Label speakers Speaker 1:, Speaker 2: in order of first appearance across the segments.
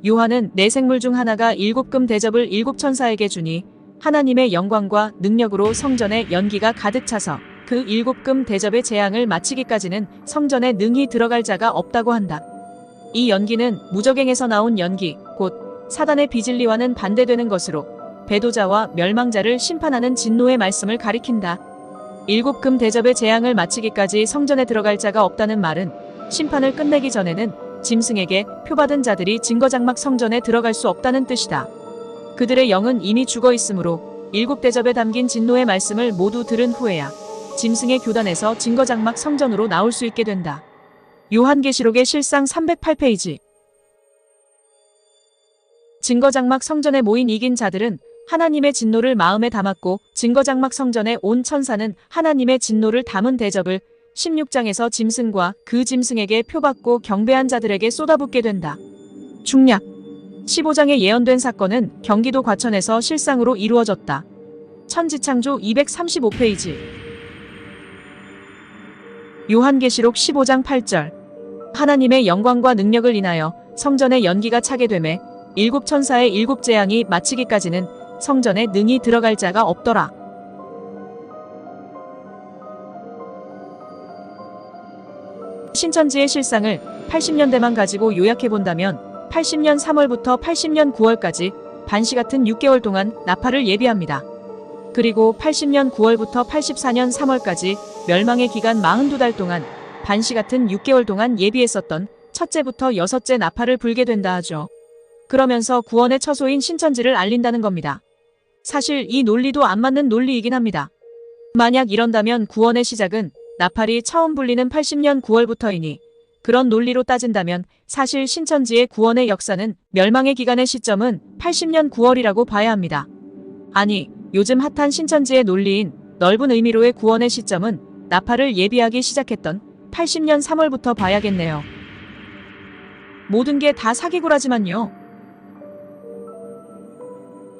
Speaker 1: 요한은 네 생물 중 하나가 7금 대접을 7천사에게 주니 하나님의 영광과 능력으로 성전에 연기가 가득 차서 그 7금 대접의 재앙을 마치기까지는 성전에 능히 들어갈 자가 없다고 한다. 이 연기는 무저갱에서 나온 연기, 곧 사단의 비진리와는 반대되는 것으로 배도자와 멸망자를 심판하는 진노의 말씀을 가리킨다. 7금 대접의 재앙을 마치기까지 성전에 들어갈 자가 없다는 말은 심판을 끝내기 전에는 짐승에게 표받은 자들이 증거장막 성전에 들어갈 수 없다는 뜻이다. 그들의 영은 이미 죽어 있으므로 7대접에 담긴 진노의 말씀을 모두 들은 후에야 짐승의 교단에서 증거장막 성전으로 나올 수 있게 된다. 요한계시록의 실상 308페이지. 증거장막 성전에 모인 이긴 자들은 하나님의 진노를 마음에 담았고 증거장막 성전에 온 천사는 하나님의 진노를 담은 대접을 16장에서 짐승과 그 짐승에게 표받고 경배한 자들에게 쏟아붓게 된다. 중략 15장에 예언된 사건은 경기도 과천에서 실상으로 이루어졌다. 천지창조 235페이지. 요한계시록 15장 8절. 하나님의 영광과 능력을 인하여 성전에 연기가 차게 되매 7천사의 7재앙이 마치기까지는 성전에 능히 들어갈 자가 없더라. 신천지의 실상을 80년대만 가지고 요약해본다면 80년 3월부터 80년 9월까지 반시 같은 6개월 동안 나팔을 예비합니다. 그리고 80년 9월부터 84년 3월까지 멸망의 기간 42달 동안 반시 같은 6개월 동안 예비했었던 첫째부터 여섯째 나팔을 불게 된다 하죠. 그러면서 구원의 처소인 신천지를 알린다는 겁니다. 사실 이 논리도 안 맞는 논리이긴 합니다. 만약 이런다면 구원의 시작은 나팔이 처음 불리는 80년 9월부터이니 그런 논리로 따진다면 사실 신천지의 구원의 역사는 멸망의 기간의 시점은 80년 9월이라고 봐야 합니다. 아니, 요즘 핫한 신천지의 논리인 넓은 의미로의 구원의 시점은 나팔을 예비하기 시작했던 80년 3월부터 봐야겠네요. 모든 게 다 사기구라지만요.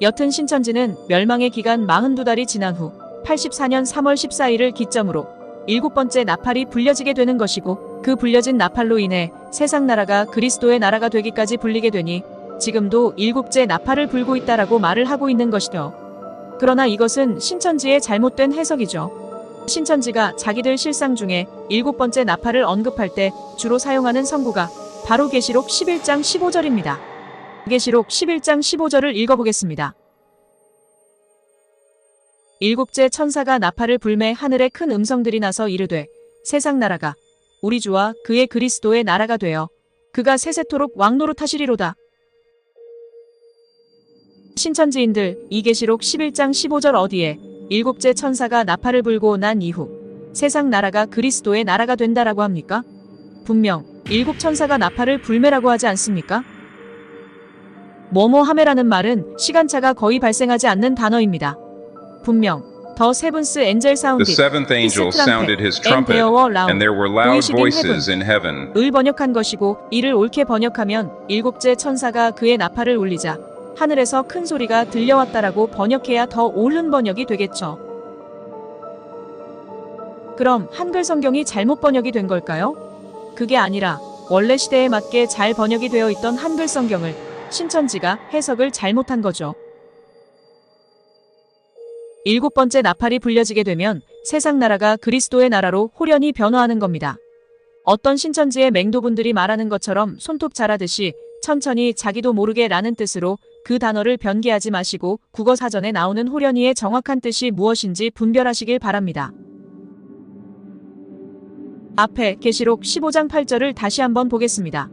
Speaker 1: 여튼 신천지는 멸망의 기간 42달이 지난 후 84년 3월 14일을 기점으로 7번째 나팔이 불려지게 되는 것이고 그 불려진 나팔로 인해 세상 나라가 그리스도의 나라가 되기까지 불리게 되니 지금도 7째 나팔을 불고 있다라고 말을 하고 있는 것이죠. 그러나 이것은 신천지의 잘못된 해석이죠. 신천지가 자기들 실상 중에 7번째 나팔을 언급할 때 주로 사용하는 성구가 바로 계시록 11장 15절입니다. 계시록 11장 15절을 읽어보겠습니다. 7째 천사가 나팔을 불매 하늘에 큰 음성들이 나서 이르되 세상 나라가 우리 주와 그의 그리스도의 나라가 되어 그가 세세토록 왕노릇하시리로다. 신천지인들 이 계시록 11장 15절 어디에 7째 천사가 나팔을 불고 난 이후 세상 나라가 그리스도의 나라가 된다라고 합니까? 분명 7천사가 나팔을 불매라고 하지 않습니까? 뭐뭐하매라는 말은 시간차가 거의 발생하지 않는 단어입니다. 분명 The seventh angel sounded his trumpet, and there were loud voices in heaven. 을 번역한 것이고 이를 옳게 번역하면 7째 천사가 그의 나팔을 울리자 하늘에서 큰 소리가 들려왔다라고 번역해야 더 옳은 번역이 되겠죠. 그럼 한글 성경이 잘못 번역이 된 걸까요? 그게 아니라 원래 시대에 맞게 잘 번역이 되어 있던 한글 성경을 신천지가 해석을 잘못한 거죠. 7번째 나팔이 불려지게 되면 세상 나라가 그리스도의 나라로 홀연히 변화하는 겁니다. 어떤 신천지의 맹도분들이 말하는 것처럼 손톱 자라듯이 천천히 자기도 모르게 라는 뜻으로 그 단어를 변개하지 마시고 국어사전에 나오는 홀연히의 정확한 뜻이 무엇인지 분별하시길 바랍니다. 앞에 계시록 15장 8절을 다시 한번 보겠습니다.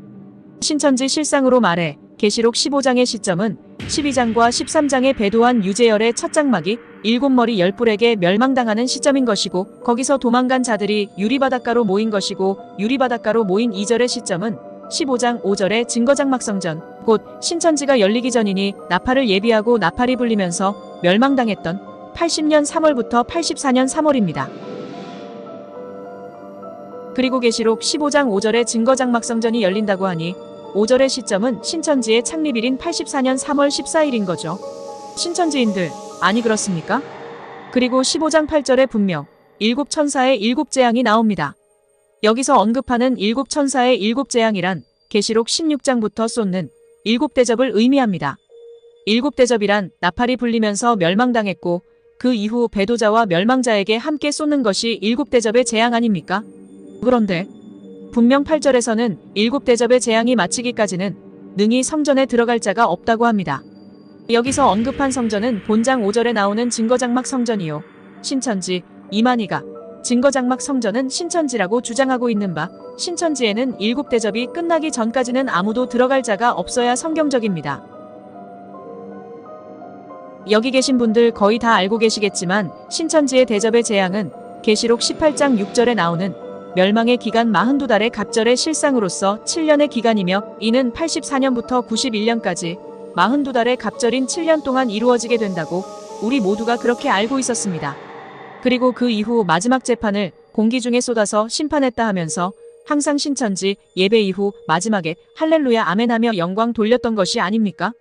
Speaker 1: 신천지 실상으로 말해 계시록 15장의 시점은 12장과 13장의 배도한 유재열의 첫 장막이 7머리 10뿔에게 멸망당하는 시점인 것이고 거기서 도망간 자들이 유리바닷가로 모인 것이고 유리바닷가로 모인 2절의 시점은 15장 5절의 증거장막성전 곧 신천지가 열리기 전이니 나팔을 예비하고 나팔이 불리면서 멸망당했던 80년 3월부터 84년 3월입니다. 그리고 계시록 15장 5절의 증거장막성전이 열린다고 하니 5절의 시점은 신천지의 창립일인 84년 3월 14일인 거죠. 신천지인들, 아니 그렇습니까? 그리고 15장 8절에 분명 7천사의 7재앙이 나옵니다. 여기서 언급하는 7천사의 7재앙이란 계시록 16장부터 쏟는 일곱 대접을 의미합니다. 일곱 대접이란 나팔이 불리면서 멸망당했고 그 이후 배도자와 멸망자에게 함께 쏟는 것이 일곱 대접의 재앙 아닙니까? 그런데 분명 8절에서는 일곱 대접의 재앙이 마치기까지는 능히 성전에 들어갈 자가 없다고 합니다. 여기서 언급한 성전은 본장 5절에 나오는 증거장막 성전이요. 신천지, 이만희가 증거장막 성전은 신천지라고 주장하고 있는 바 신천지에는 일곱 대접이 끝나기 전까지는 아무도 들어갈 자가 없어야 성경적입니다. 여기 계신 분들 거의 다 알고 계시겠지만 신천지의 대접의 재앙은 계시록 18장 6절에 나오는 멸망의 기간 42달의 갑절의 실상으로서 7년의 기간이며 이는 84년부터 91년까지 42달의 갑절인 7년 동안 이루어지게 된다고 우리 모두가 그렇게 알고 있었습니다. 그리고 그 이후 마지막 재판을 공기 중에 쏟아서 심판했다 하면서 항상 신천지 예배 이후 마지막에 할렐루야 아멘하며 영광 돌렸던 것이 아닙니까?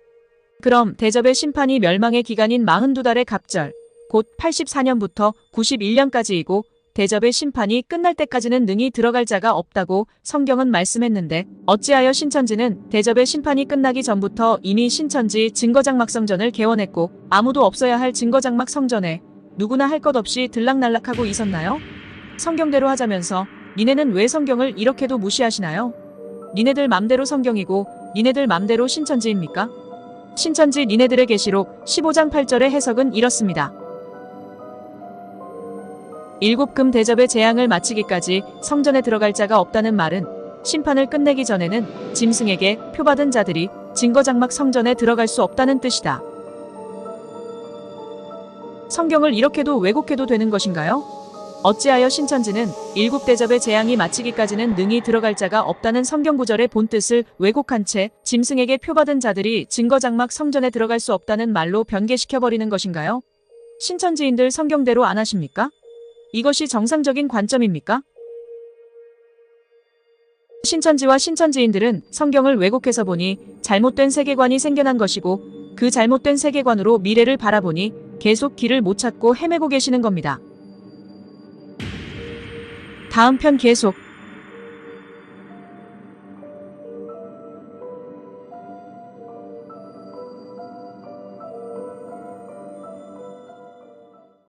Speaker 1: 그럼 대접의 심판이 멸망의 기간인 42달의 갑절, 곧 84년부터 91년까지이고 대접의 심판이 끝날 때까지는 능히 들어갈 자가 없다고 성경은 말씀했는데 어찌하여 신천지는 대접의 심판이 끝나기 전부터 이미 신천지 증거장막 성전을 개원했고 아무도 없어야 할 증거장막 성전에 누구나 할 것 없이 들락날락하고 있었나요? 성경대로 하자면서 니네는 왜 성경을 이렇게도 무시하시나요? 니네들 맘대로 성경이고 니네들 맘대로 신천지입니까? 신천지 니네들의 계시록 15장 8절의 해석은 이렇습니다. 일곱 금 대접의 재앙을 마치기까지 성전에 들어갈 자가 없다는 말은 심판을 끝내기 전에는 짐승에게 표받은 자들이 증거장막 성전에 들어갈 수 없다는 뜻이다. 성경을 이렇게도 왜곡해도 되는 것인가요? 어찌하여 신천지는 일곱 대접의 재앙이 마치기까지는 능히 들어갈 자가 없다는 성경 구절의 본뜻을 왜곡한 채 짐승에게 표받은 자들이 증거장막 성전에 들어갈 수 없다는 말로 변개시켜버리는 것인가요? 신천지인들 성경대로 안 하십니까? 이것이 정상적인 관점입니까? 신천지와 신천지인들은 성경을 왜곡해서 보니 잘못된 세계관이 생겨난 것이고 그 잘못된 세계관으로 미래를 바라보니 계속 길을 못 찾고 헤매고 계시는 겁니다. 다음 편 계속.